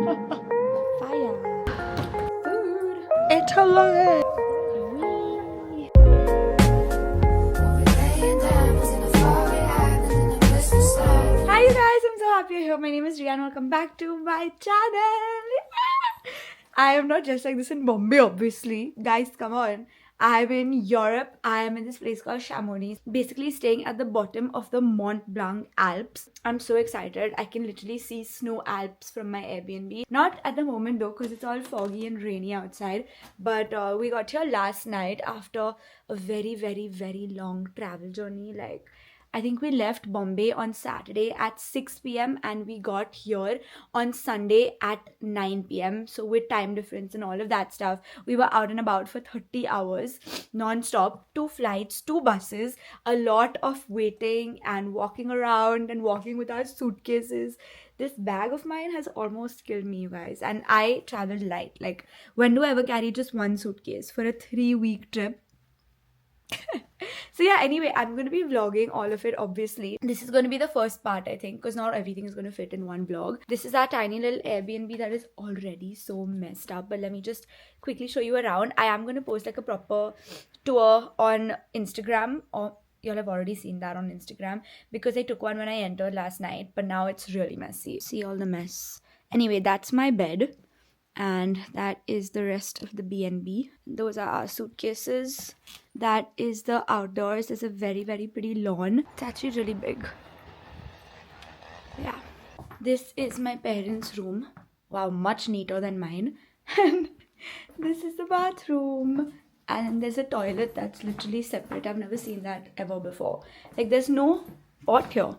Fire. Food. Italy. Hi you guys, I'm so happy you're here. My name is Riya and welcome back to my channel. I am not just like this in Bombay, obviously. Guys, come on. I'm in Europe. I am in this place called Chamonix. Basically staying at the bottom of the Mont Blanc Alps. I'm so excited. I can literally see snow Alps from my Airbnb. Not at the moment though, because it's all foggy and rainy outside. But we got here last night after a very long travel journey. Like, I think we left Bombay on Saturday at 6 p.m. and we got here on Sunday at 9 p.m. So with time difference and all of that stuff, we were out and about for 30 hours non-stop, 2 flights, 2 buses, a lot of waiting and walking around and walking with our suitcases. This bag of mine has almost killed me, you guys. And I traveled light. Like, when do I ever carry just one suitcase for a 3-week trip? So yeah, anyway, I'm going to be vlogging all of it, obviously. This is going to be the first part, I think, because not everything is going to fit in one vlog. This is our tiny little Airbnb that is already so messed up. But let me just quickly show you around. I am going to post like a proper tour on Instagram, or you'll have already seen that on Instagram, because I took one when I entered last night, but now it's really messy. See all the mess. Anyway, that's my bed. And that is the rest of the B&B. Those are our suitcases. That is the outdoors. There's a very pretty lawn. It's actually really big. Yeah. This is my parents' room. Wow, much neater than mine. And this is the bathroom. And there's a toilet that's literally separate. I've never seen that ever before. Like, there's no pot here.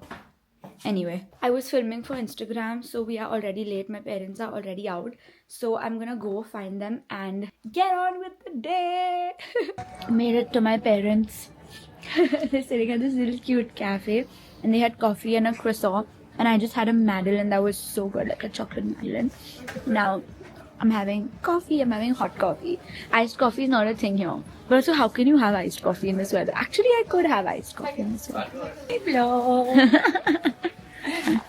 Anyway, I was filming for Instagram, so we are already late. My parents are already out, so I'm gonna go find them and get on with the day. Made it to my parents. They're sitting at this little cute cafe and they had coffee and a croissant, and I just had a Madeleine that was so good, like a chocolate Madeleine. Now I'm having coffee. I'm having hot coffee. Iced coffee is not a thing here. But also, how can you have iced coffee in this weather? Actually, I could have iced coffee in this weather. Hello.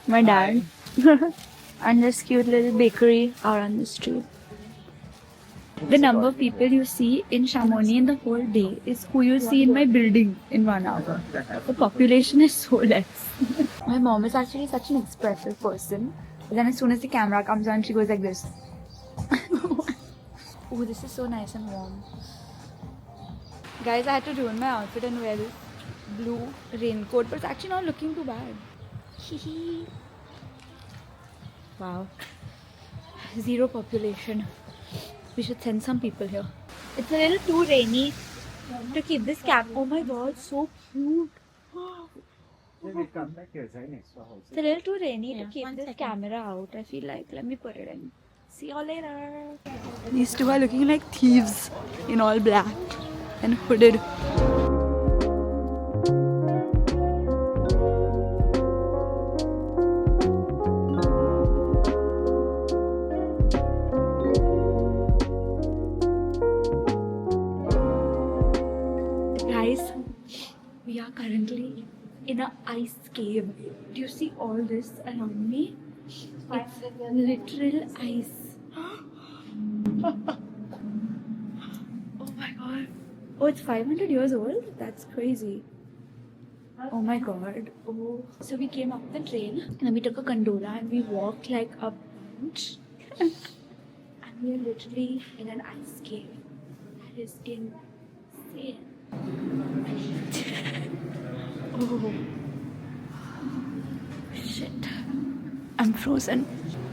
My dad. And this cute little bakery out on the street. The number of people you see in Chamonix in the whole day is who you see in my building in 1 hour. The population is so less. My mom is actually such an expressive person. But then as soon as the camera comes on, she goes like this. Oh, this is so nice and warm. Guys, I had to ruin my outfit and wear this blue raincoat, but it's actually not looking too bad. Wow. Zero population. We should send some people here. It's a little too rainy to keep this cap. Oh my god, so cute. It's a little too rainy to keep this camera out, I feel like. Let me put it in. See you later. These two are looking like thieves in all black and hooded. Guys, we are currently in an ice cave. Do you see all this around me? It's literal ice. Oh my god. Oh, it's 500 years old? That's crazy. Oh my god. Oh. So we came up the train and then we took a gondola and we walked like a bunch. And we are literally in an ice cave. That is insane. Oh. Shit. I'm frozen.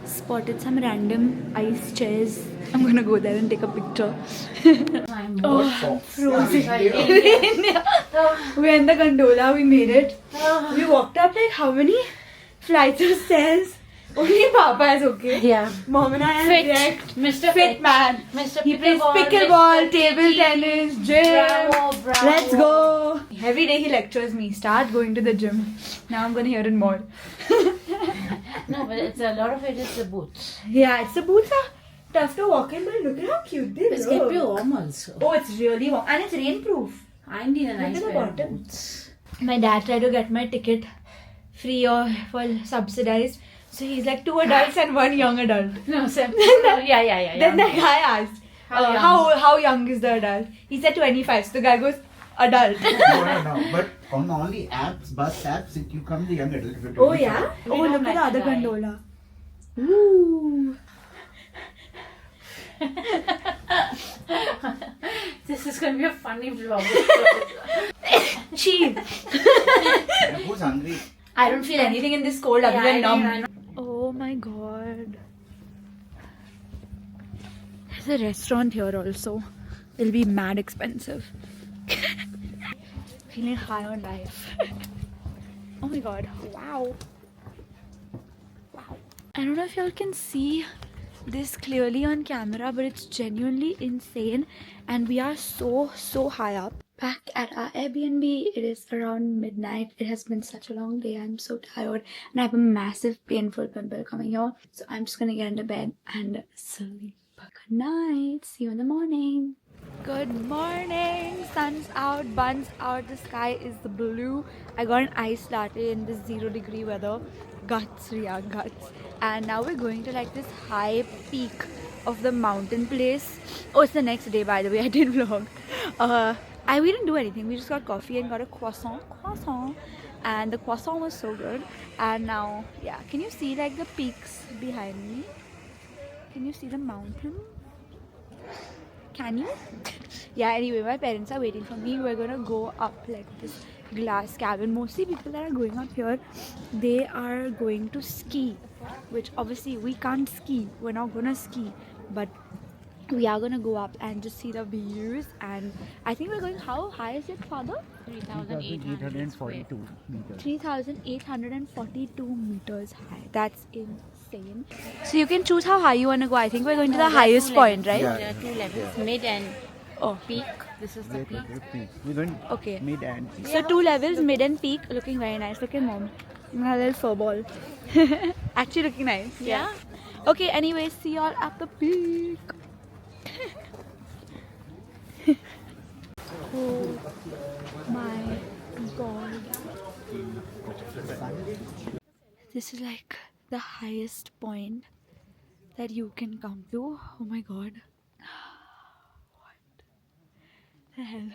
Spotted some random ice chairs. I'm gonna go there and take a picture. Oh, I'm frozen. We're in the gondola, we made it. We walked up like how many flights of stairs? Only Papa is okay. Yeah. Mom and I are direct. Mr. Fit man. Mr. He plays pickleball, table tennis, gym. Bravo. Let's go. Every day he lectures me. Start going to the gym. Now I'm gonna hear it more. No, but it's a lot of it is the boots. Yeah, it's the boots are tough to walk in, but look at how cute they It's look. kept you warm also. Oh, it's really warm. And it's rainproof. I need a nice at the pair of bottom. boots. My dad tried to get my ticket free or well subsidized, So he's like 2 adults and 1 young adult. No, yeah. Then the guy asked, how young is the adult? He said 25. So the guy goes, adult. No. But on all the apps, bus apps, you come the young adult. Oh yeah? We Oh, don't look at like the other the guy. gondola. Ooh. This is going to be a funny vlog. Cheap. Who's hungry? I don't feel anything in this cold other Yeah, than I numb. know. Oh my god. There's a restaurant here also. It'll be mad expensive. Feeling high on life. Oh my god. Wow. Wow. I don't know if y'all can see this clearly on camera, but it's genuinely insane. And we are so high up. Back at our Airbnb, it is around midnight. It has been such a long day. I'm so tired and I have a massive painful pimple coming here. So I'm just gonna get into bed and sleep. Good night. See you in the morning. Good morning. Sun's out, buns out. The sky is blue. I got an iced latte in this 0-degree weather. Guts, Ria, guts. And now we're going to like this high peak of the mountain place. Oh, it's the next day, by the way. I didn't vlog. We didn't do anything. We just got coffee and got a croissant. And the croissant was so good. And now, yeah, can you see like the peaks behind me? Can you see the mountain? Can you? Yeah, anyway, my parents are waiting for me. We're gonna go up like this glass cabin. Mostly people that are going up here, they are going to ski, which obviously we can't ski. We're not gonna ski, but we are gonna go up and just see the views. And I think we're going, how high is it, father? 3,842 meters. 3,842 meters high. That's insane. So you can choose how high you want to go. I think we're going to the highest point, right? Yeah. There are 2 levels, mid and peak. This is the peak. We're going Okay. mid and peak. So 2 levels, mid and peak, looking very nice. Look at mom. My little fur ball. Actually looking nice. Yeah. Okay, anyway, see y'all at the peak. Oh my god. This is like the highest point that you can come to. Oh my god. What the hell?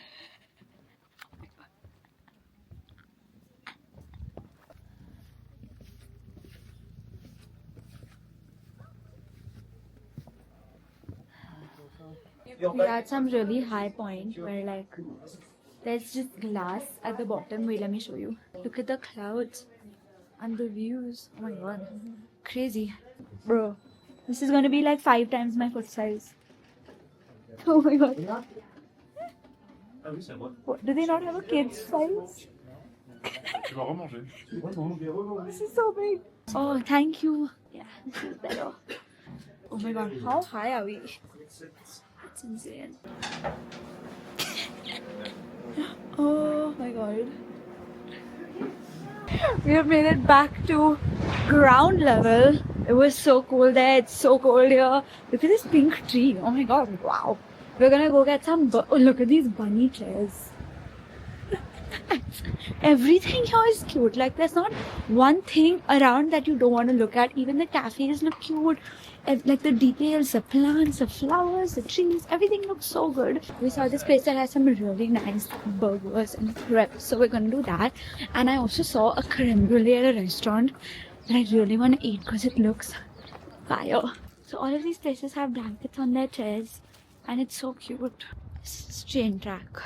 We are at some really high point where like there's just glass at the bottom. Wait, let me show you. Look at the clouds and the views. Oh my god. Crazy. Bro, this is gonna be like 5 times my foot size. Oh my god. What, do they not have a kid's size? This is so big. Oh, thank you. Yeah, this is better. Oh my god, how high are we? It's insane. Oh my god. We have made it back to ground level. It was so cold there. It's so cold here. Look at this pink tree. Oh my god, wow. We're gonna go get some. Oh, look at these bunny chairs. Everything here is cute. Like, there's not one thing around that you don't want to look at. Even the cafes look cute. Like the details, the plants, the flowers, the trees, everything looks so good. We saw this place that has some really nice burgers and crepes, so we're gonna do that. And I also saw a creme brulee at a restaurant that I really want to eat because it looks fire. So all of these places have blankets on their chairs and it's so cute. This is train track.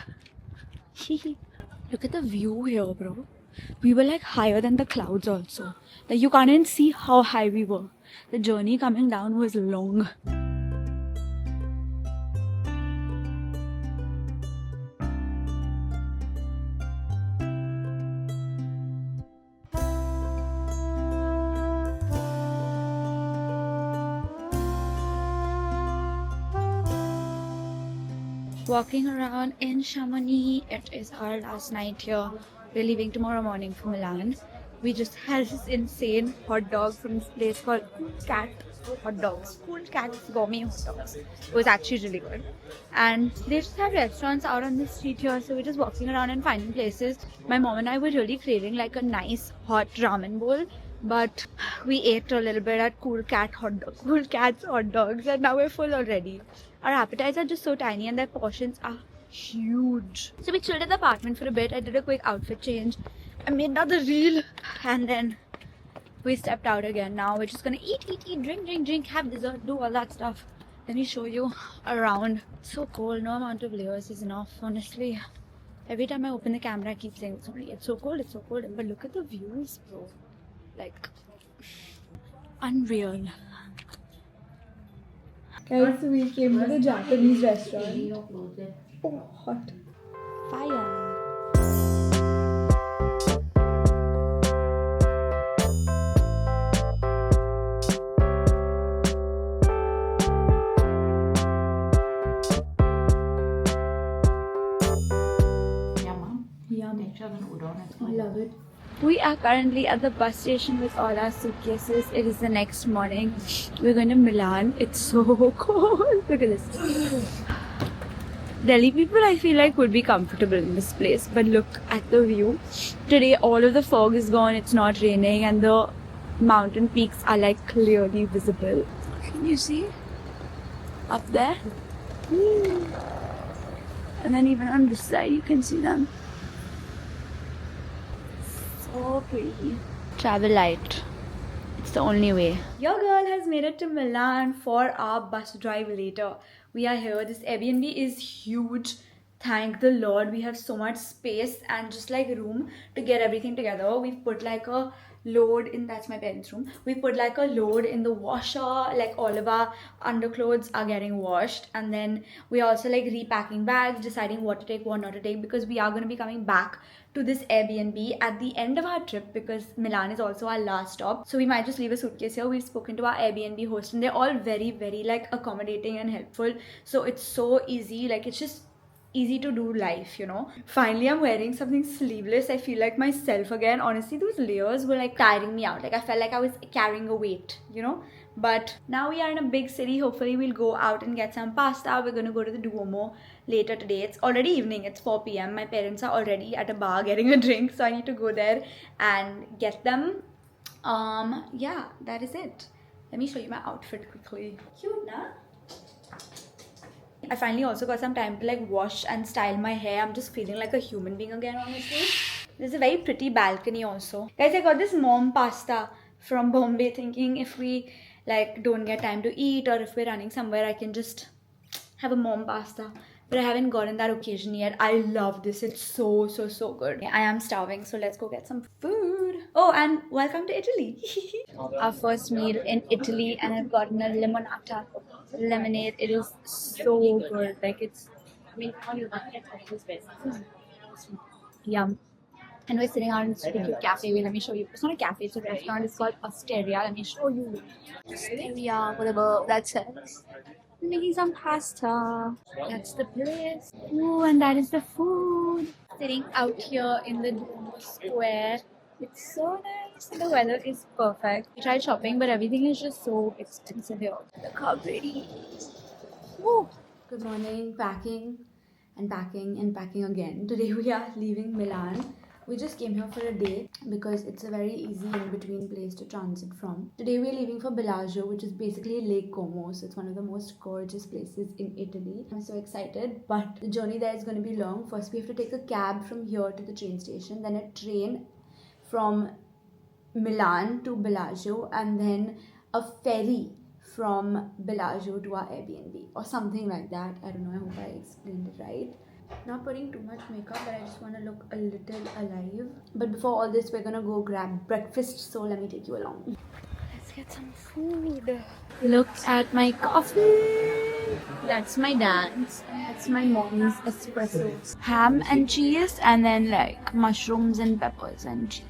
Look at the view here, bro. We were like higher than the clouds also. Like, you can't even see how high we were. The journey coming down was long. Walking around in Chamonix. It is our last night here. We're leaving tomorrow morning for Milan. We just had this insane hot dog from this place called Cool Cat Hot Dogs. Cool Cat's Gourmet Hot Dogs. It was actually really good. And they just have restaurants out on the street here, so we're just walking around and finding places. My mom and I were really craving like a nice hot ramen bowl. But we ate a little bit at Cool Cat's hot dogs, and now we're full already. Our appetites are just so tiny and their portions are huge. So we chilled at the apartment for a bit. I did a quick outfit change. I made another reel, and then we stepped out again. Now we're just gonna eat, drink, have dessert, do all that stuff. Let me show you around. It's so cold. No amount of layers is enough, honestly. Every time I open the camera, I keep saying, sorry, it's so cold. But look at the views, bro. Like, unreal. Guys, so we came to the Japanese restaurant. Oh, hot. Fire. Yum. I love it. We are currently at the bus station with all our suitcases. It is the next morning. We're going to Milan. It's so cold. Look at this. Delhi people, I feel like, would be comfortable in this place. But look at the view. Today, all of the fog is gone. It's not raining. And the mountain peaks are like clearly visible. Can you see? Up there. And then even on this side, you can see them. So pretty. Travel light. It's the only way. Your girl has made it to Milan for our bus drive later. We are here. This Airbnb is huge. Thank the Lord. We have so much space and just like room to get everything together. We've put like a load in, that's my parents' room. We put like a load in the washer, like all of our underclothes are getting washed, and then we're also like repacking bags, deciding what to take, what not to take, because we are going to be coming back to this Airbnb at the end of our trip, because Milan is also our last stop. So we might just leave a suitcase here. We've spoken to our Airbnb host and they're all very, very like accommodating and helpful. So it's so easy, like it's just easy to do life, you know. Finally, I'm wearing something sleeveless. I feel like myself again. Honestly, those layers were like tiring me out. Like I felt like I was carrying a weight, you know. But now we are in a big city. Hopefully we'll go out and get some pasta. We're gonna go to the Duomo later today. It's already evening. It's 4 p.m. My parents are already at a bar getting a drink, so I need to go there and get them. Yeah, that is it. Let me show you my outfit quickly. Cute, na? I finally also got some time to like wash and style my hair. I'm just feeling like a human being again, honestly. There's a very pretty balcony also. Guys, I got this mom pasta from Bombay, thinking if we like don't get time to eat or if we're running somewhere, I can just have a mom pasta. But I haven't gotten that occasion yet. I love this. It's so good. I am starving, so let's go get some food. Oh, and welcome to Italy. Our first meal in Italy, and I've gotten a limonata lemonade. It is so good. Like it's, yum. And we're sitting out in this really cute cafe. Wait, let me show you. It's not a cafe, it's a restaurant. It's called Osteria. Let me show you. Osteria, whatever that says. Making some pasta. That's the place. Ooh, and that is the food. Sitting out here in the Duomo Square. It's so nice. The weather is perfect. We tried shopping, but everything is just so expensive here. Look how pretty. Woo. Good morning. Packing and packing and packing again. Today we are leaving Milan. We just came here for a day because it's a very easy in-between place to transit from. Today we're leaving for Bellagio, which is basically Lake Como. So it's one of the most gorgeous places in Italy. I'm so excited, but the journey there is going to be long. First we have to take a cab from here to the train station, then a train from Milan to Bellagio, and then a ferry from Bellagio to our Airbnb or something like that. I don't know, I hope I explained it right. Not putting too much makeup, but I just want to look a little alive. But before all this, we're gonna go grab breakfast, so let me take you along. Let's get some food. Look at my coffee. That's my dance. That's my mom's espresso. Ham and cheese, and then like mushrooms and peppers and cheese.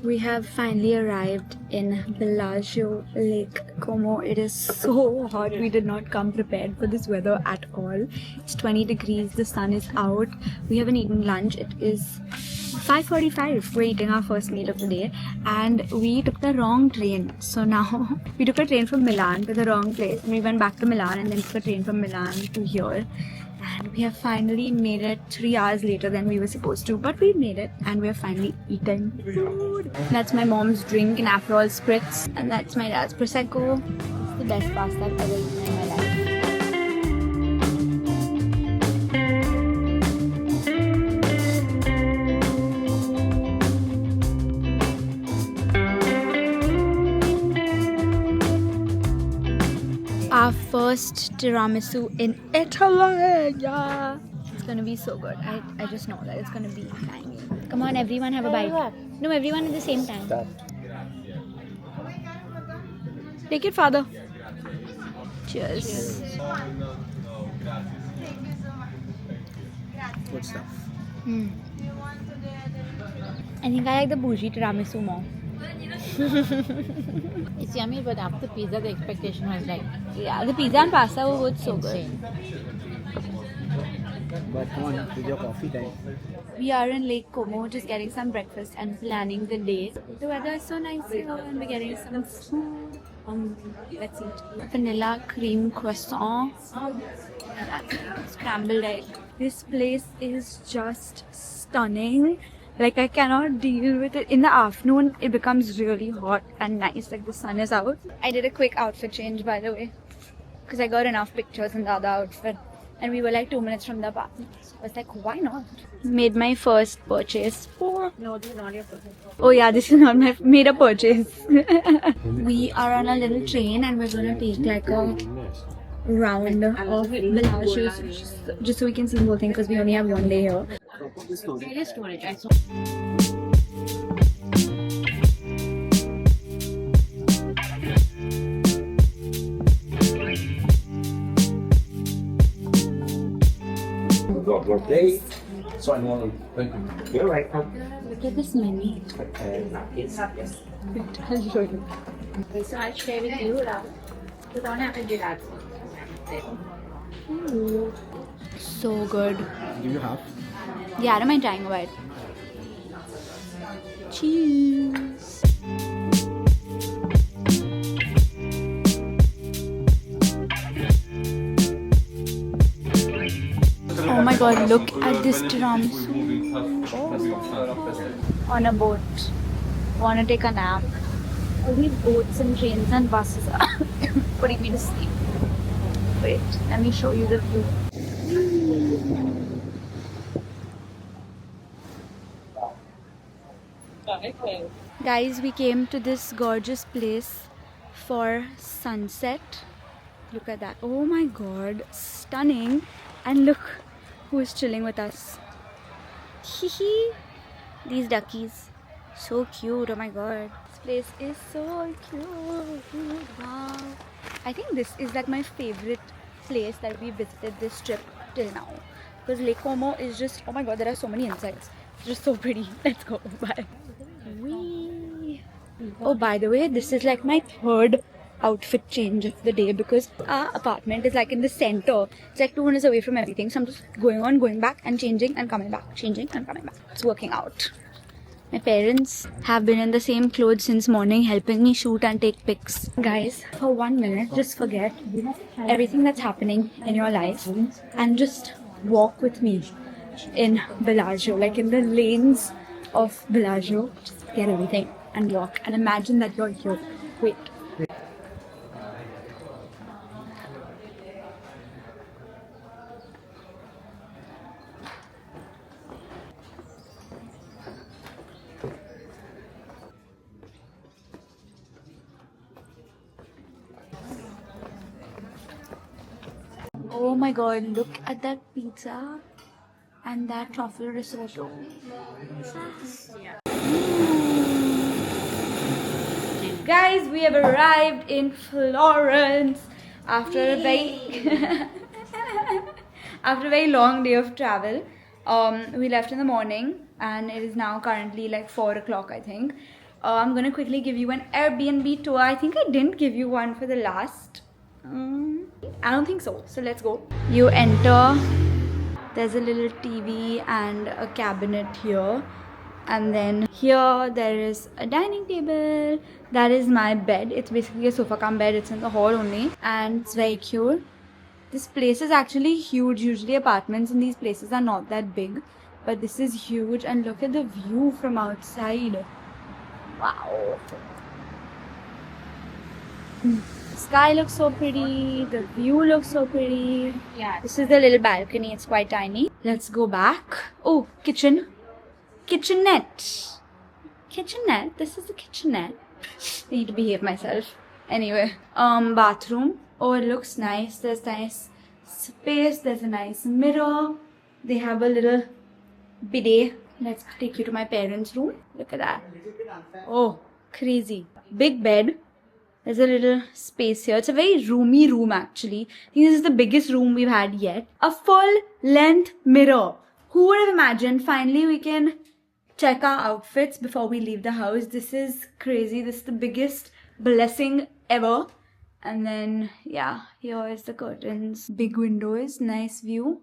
We have finally arrived in Bellagio, Lake Como. It is so hot. We did not come prepared for this weather at all. It's 20 degrees. The sun is out. We haven't eaten lunch. It is 5:45. We're eating our first meal of the day. And we took the wrong train. So now we took a train from Milan to the wrong place. And we went back to Milan and then took a train from Milan to here. And we have finally made it 3 hours later than we were supposed to, but we made it and we are finally eating food. That's my mom's drink, an Aperol Spritz, and that's my dad's Prosecco. It's the best pasta I've ever eaten in my life. Our first tiramisu in Italy. Yeah. It's gonna be so good. I just know that it's gonna be tiny. Come on, everyone, have a bite. No, everyone at the same time. Take it, father. Cheers. Good stuff. I think I like the bougie tiramisu more. It's yummy, but after pizza, the expectation was like Yeah, the pizza and pasta were both so good. insane. But come on, with your coffee time. We are in Lake Como, just getting some breakfast and planning the day. The weather is so nice here, and we're getting some food. Let's eat. Vanilla cream croissant, scrambled egg. This place is just stunning. Like, I cannot deal with it. In the afternoon, it becomes really hot and nice, like the sun is out. I did a quick outfit change, by the way, because I got enough pictures in the other outfit. And we were like 2 minutes from the apartment. So I was like, why not? Made my first purchase. No, this is not your person. Oh yeah, this is not my made a purchase. We are on a little train and we're gonna take like a round of Bellagio just so we can see the whole thing because we only have one day here. Really storage. I saw. Your birthday. So I want to thank you. You're welcome. Look at this menu. Yes. So I'll share with you now. You don't have to do that. So good. Give you half. Yeah, I don't mind trying a bite. Cheers. Oh my god, look at this tiramisu. On a boat. Wanna take a nap. All these boats and trains and buses are putting me to sleep. Wait, let me show you the view. Guys, we came to this gorgeous place for sunset. Look at that. Oh my god, stunning. And look who is chilling with us. Hehe. These duckies. So cute. Oh my god. This place is so cute. Wow. I think this is like my favorite place that we visited this trip till now. Because Lake Como is just, oh my god, there are so many insects. It's just so pretty. Let's go. Bye. Whee. Oh, by the way, this is like my third outfit change of the day because our apartment is like in the center. It's like 2 minutes away from everything. So I'm just going back and changing and coming back. Changing and coming back. It's working out. My parents have been in the same clothes since morning helping me shoot and take pics. Guys, for 1 minute, just forget everything that's happening in your life and just walk with me in Bellagio, like in the lanes of Bellagio. Just get everything and walk and imagine that you're here. Wait. Oh my god, look at that pizza and that truffle risotto. Guys, we have arrived in Florence after a very long day of travel. We left in the morning and it is now currently like 4 o'clock, I think. I'm gonna quickly give you an Airbnb tour. I think I didn't give you one for the last. I don't think so. So let's go. You enter. There's a little TV and a cabinet here. And then here there is a dining table. That is my bed. It's basically a sofa cum bed. It's in the hall only. And it's very cute. This place is actually huge. Usually apartments in these places are not that big, but this is huge. And look at the view from outside. Wow. Sky looks so pretty. The view looks so pretty. Yeah. This is the little balcony. It's quite tiny. Let's go back. Oh, kitchen. Kitchenette. Kitchenette. This is the kitchenette. I need to behave myself. Anyway, bathroom. Oh, it looks nice. There's nice space. There's a nice mirror. They have a little bidet. Let's take you to my parents' room. Look at that. Oh, crazy. Big bed. There's a little space here. It's a very roomy room actually. I think this is the biggest room we've had yet. A full length mirror. Who would have imagined? Finally we can check our outfits before we leave the house. This is crazy. This is the biggest blessing ever. And then yeah, here is the curtains. Big windows, nice view.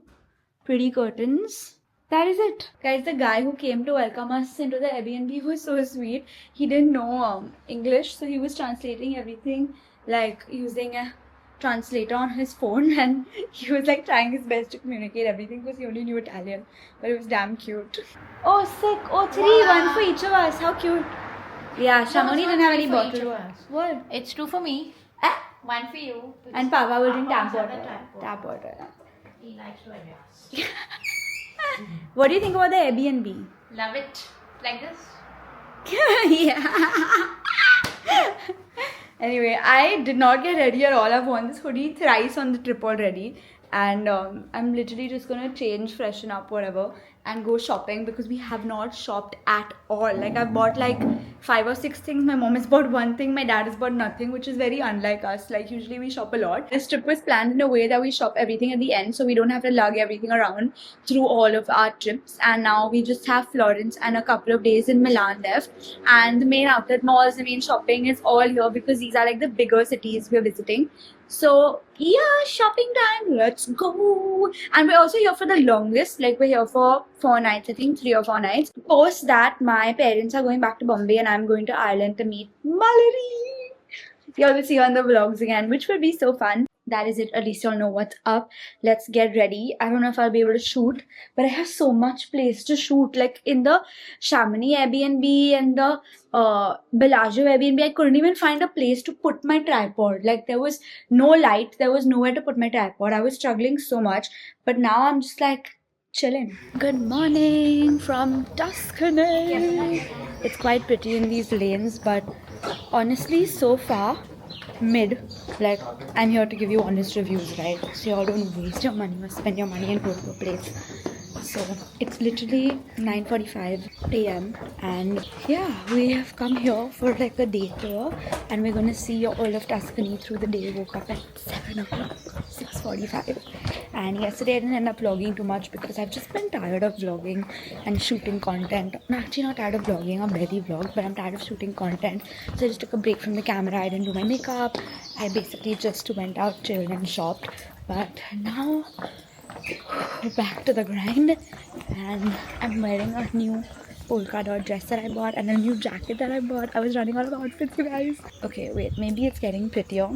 Pretty curtains. That is it. Guys, the guy who came to welcome us into the Airbnb was so sweet. He didn't know English, so he was translating everything like using a translator on his phone, and he was like trying his best to communicate everything because he only knew Italian. But it was damn cute. Oh, sick. Oh, three. One for each of us. How cute. Yeah, Shamoni didn't have any bottle. What? It's 2 for me. Eh? 1 for you. And Papa will drink tap Papa water. has a tap water. Tap water. He likes to adjust. What do you think about the Airbnb? Love it. Like this. Yeah. Anyway, I did not get ready at all. I've worn this hoodie thrice on the trip already. And I'm literally just gonna change, freshen up, whatever, and go shopping because we have not shopped at all. Like, I've bought like 5 or 6 things. My mom has bought 1 thing. My dad has bought nothing, which is very unlike us. Like, usually we shop a lot. This trip was planned in a way that we shop everything at the end, so we don't have to lug everything around through all of our trips. And now we just have Florence and a couple of days in Milan left. And the main outlet malls, the main shopping is all here because these are like the bigger cities we're visiting. So yeah, shopping time, let's go. And we're also here for the longest, like we're here for 4 nights, I think 3 or 4 nights. Post that, my parents are going back to Bombay and I'm going to Ireland to meet Mallory. Y'all will see her on the vlogs again, which will be so fun. That is it, at least y'all know what's up. Let's get ready. I don't know if I'll be able to shoot, but I have so much place to shoot. Like in the Chamonix Airbnb and the Bellagio Airbnb, I couldn't even find a place to put my tripod. Like there was no light, there was nowhere to put my tripod. I was struggling so much, but now I'm just like chilling. Good morning from Tuscany. It's quite pretty in these lanes, but honestly, so far, mid. Like, I'm here to give you honest reviews, right? So y'all don't waste your money or spend your money and go to a place. So it's literally 9:45 a.m. and yeah, we have come here for like a day tour and we're gonna see all of Tuscany through the day. Woke up at 7 o'clock, 6:45, and yesterday I didn't end up vlogging too much because I've just been tired of vlogging and shooting content. I'm actually not tired of vlogging, I barely vlog, but I'm tired of shooting content. So I just took a break from the camera. I didn't do my makeup. I basically just went out, chilled and shopped. But now back to the grind, and I'm wearing a new polka dot dress that I bought and a new jacket that I bought. I was running out of outfits, you guys. Okay, wait, maybe it's getting prettier.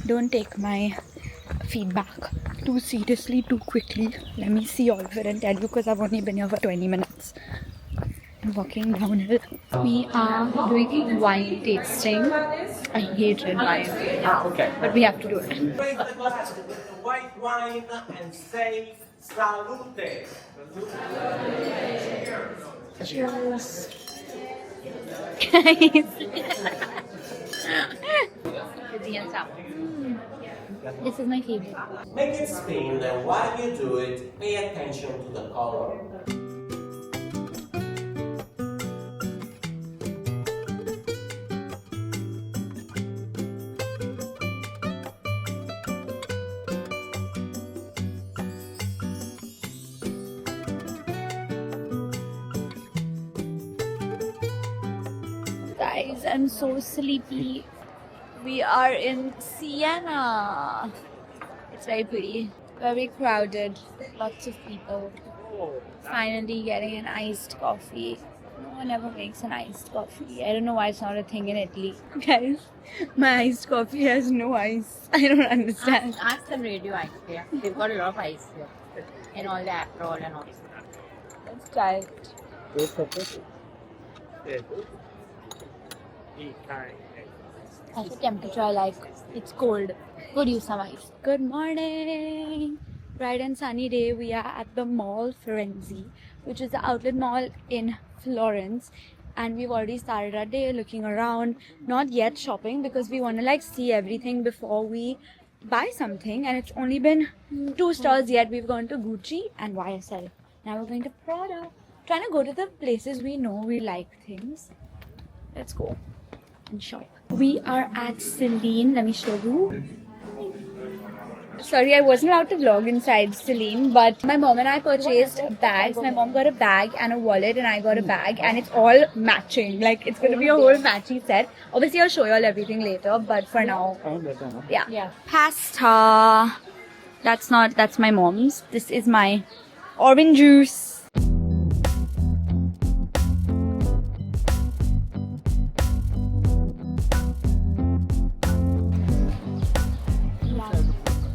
Don't take my feedback too seriously, too quickly. Let me see all of it and tell you because I've only been here for 20 minutes. I'm walking downhill. We are doing wine tasting. I hate red wine. Okay. But we have to do it. Raise the glass with the white wine and say salute. Cheers. This is my favorite. Make it spin, and while you do it, pay attention to the color. Guys, I'm so sleepy. We are in Siena. It's very pretty. Very crowded. Lots of people. Finally getting an iced coffee. never makes an iced coffee. I don't know why it's not a thing in Italy. Guys, my iced coffee has no ice. I don't understand. Ask them Radio Ice here. They've got a lot of ice here. And all the Aperol and all. Let's try it. That's the temperature I like. It's cold. Could use some ice. Good morning. Bright and sunny day. We are at the Mall Firenze, which is the outlet mall in Florence. And we've already started our day looking around. Not yet shopping because we want to like see everything before we buy something. And it's only been 2 stores yet. We've gone to Gucci and YSL. Now we're going to Prada. Trying to go to the places we know we like things. Let's go and shop. We are at Celine. Let me show you. Sorry, I wasn't allowed to vlog inside Celine, but my mom and I purchased bags. My mom got a bag and a wallet and I got a bag, and it's all matching. Like, it's going to be a whole matching set. Obviously, I'll show you all everything later, but for now, yeah. Pasta. That's my mom's. This is my orange juice.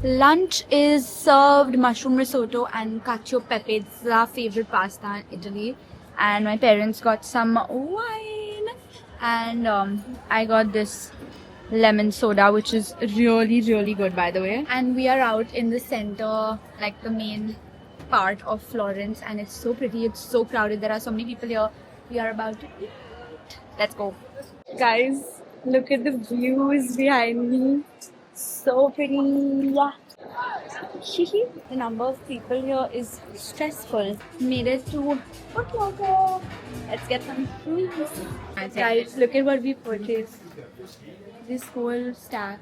Lunch is served mushroom risotto and cacio e pepe. This is our favorite pasta in Italy. And my parents got some wine. And I got this lemon soda, which is really, really good, by the way. And we are out in the center, like the main part of Florence. And it's so pretty. It's so crowded. There are so many people here. We are about to eat. Let's go. Guys, look at the views behind me. So pretty. Yeah. The number of people here is stressful. Made it to Foot Locker. Let's get some food. Guys, look at what we purchased. This whole stack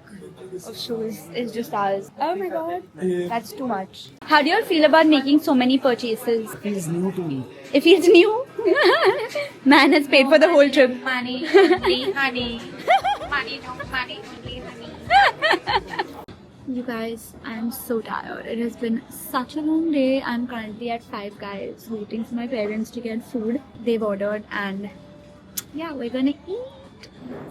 of shoes is just ours. Oh my god, that's too much. How do you all feel about making so many purchases? It feels new to me. It feels new? Man has paid for the whole trip. Money, only honey. Money, no money, only honey. You guys, I'm so tired. It has been such a long day. I'm currently at Five Guys waiting for my parents to get food. They've ordered and yeah, we're gonna eat.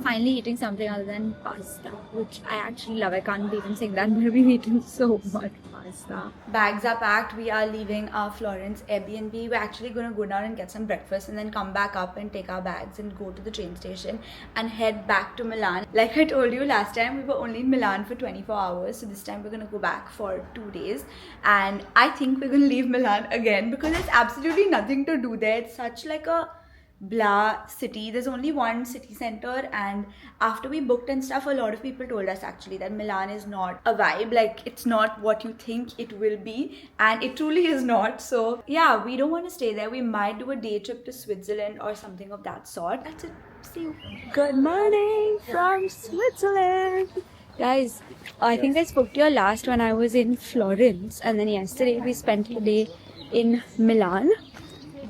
Finally eating something other than pasta, which I actually love. I can't even say that, but we've eaten so much pasta. Bags are packed. We are leaving our Florence Airbnb. We're actually going to go down and get some breakfast and then come back up and take our bags and go to the train station and head back to Milan. Like I told you last time, we were only in Milan for 24 hours. So this time we're going to go back for 2 days. And I think we're going to leave Milan again because there's absolutely nothing to do there. It's such like a blah city. There's only one city center, and after we booked and stuff, a lot of people told us actually that Milan is not a vibe. Like, it's not what you think it will be, and it truly is not. So yeah, we don't want to stay there. We might do a day trip to Switzerland or something of that sort. That's it. See you. Good morning from Switzerland. Guys, I think I spoke to you last when I was in Florence, and then yesterday we spent the day in Milan.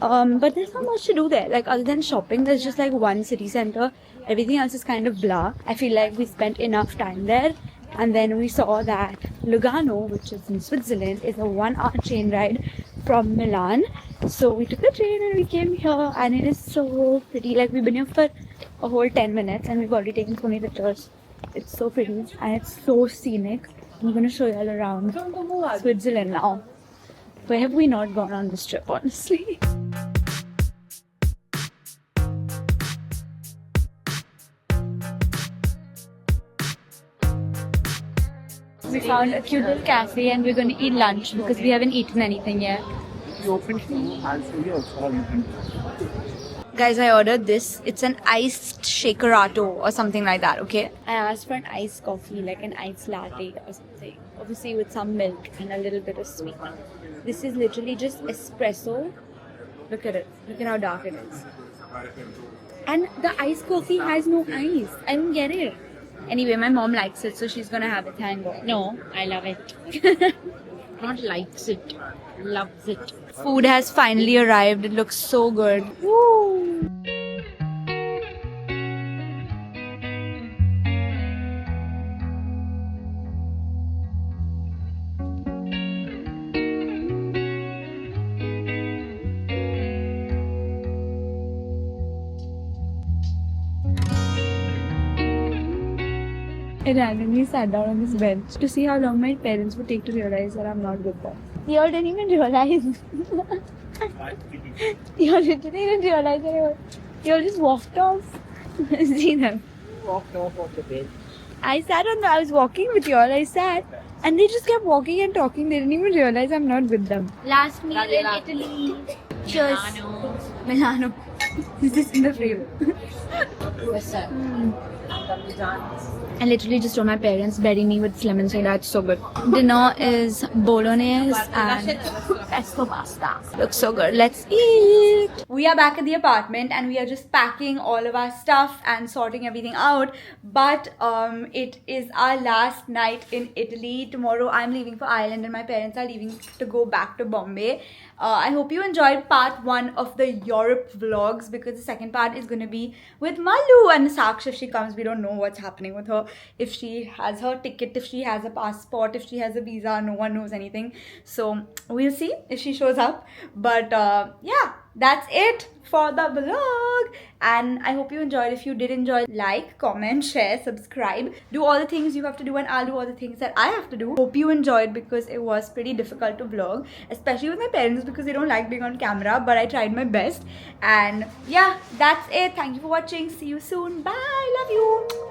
But there's not much to do there. Like, other than shopping, there's just like one city center. Everything else is kind of blah. I feel like we spent enough time there. And then we saw that Lugano, which is in Switzerland, is a 1-hour train ride from Milan. So we took the train and we came here, and it is so pretty. Like, we've been here for a whole 10 minutes and we've already taken so many pictures. It's so pretty and it's so scenic. I'm going to show you all around Switzerland now. Where have we not gone on this trip, honestly? We found a cute little cafe and we're going to eat lunch because we haven't eaten anything yet. Guys, I ordered this. It's an iced shakerato or something like that, okay? I asked for an iced coffee, like an iced latte or something. Obviously with some milk and a little bit of sweet. This is literally just espresso. Look at it. Look at how dark it is. And the iced coffee has no ice. I don't get it. Anyway, my mom likes it, so she's gonna have it. Thank God. No, I love it. Not likes it, loves it. Food has finally arrived. It looks so good. Woo! I randomly sat down on this bench to see how long my parents would take to realize that I'm not with them. They all didn't even realize. They all didn't even realize that they all just walked off. See them. Walked off of the bed. I was walking with you all, I sat, and they just kept walking and talking. They didn't even realize I'm not with them. Last meal in Italy. Cheers. Milano. Is this in the frame? Yes, sir. I literally just told my parents bury me with lemon soda. It's so good. Dinner is bolognese and pesto pasta. Looks so good. Let's eat. We are back at the apartment and we are just packing all of our stuff and sorting everything out. But it is our last night in Italy. Tomorrow I'm leaving for Ireland and my parents are leaving to go back to Bombay. I hope you enjoyed part 1 of the Europe vlogs because the second part is going to be with Malu and Sakshi. If she comes, we don't know what's happening with her. If she has her ticket, if she has a passport, if she has a visa, no one knows anything. So we'll see if she shows up. But yeah, that's it for the vlog. And I hope you enjoyed. If you did enjoy, like, comment, share, subscribe. Do all the things you have to do and I'll do all the things that I have to do. Hope you enjoyed because it was pretty difficult to vlog. Especially with my parents because they don't like being on camera. But I tried my best. And yeah, that's it. Thank you for watching. See you soon. Bye. Love you.